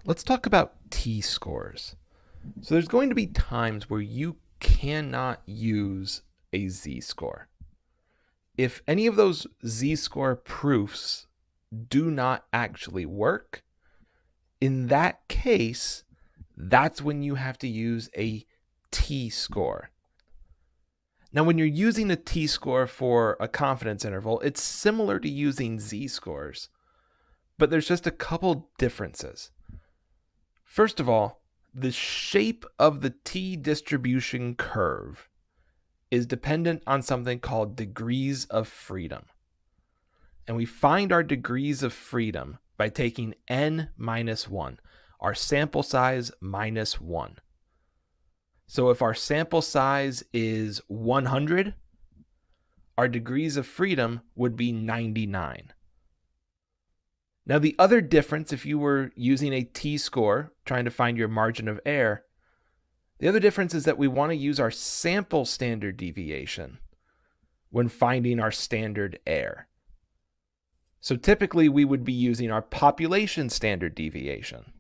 Let's talk about t-scores. So there's going to be times where you cannot use a z-score. If any of those z-score proofs do not actually work, in that case, that's when you have to use a t-score. Now, when you're using a t-score for a confidence interval, it's similar to using z-scores, but there's just a couple differences. First of all, the shape of the t-distribution curve is dependent on something called degrees of freedom. And we find our degrees of freedom by taking n minus 1, our sample size minus 1. So if our sample size is 100, our degrees of freedom would be 99. Now, the other difference, if you were using a t-score, trying to find your margin of error, the other difference is that we want to use our sample standard deviation when finding our standard error. So typically we would be using our population standard deviation.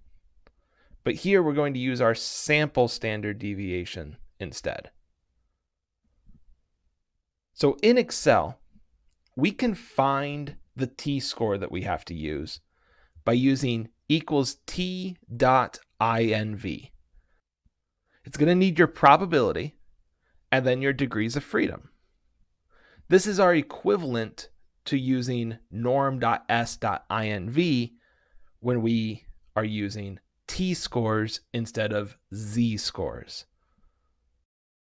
But here we're going to use our sample standard deviation instead. So in Excel, we can find the t-score that we have to use by using equals t dot inv. It's going to need your probability and then your degrees of freedom. This is our equivalent to using norm.s.inv when we are using t-scores instead of z-scores.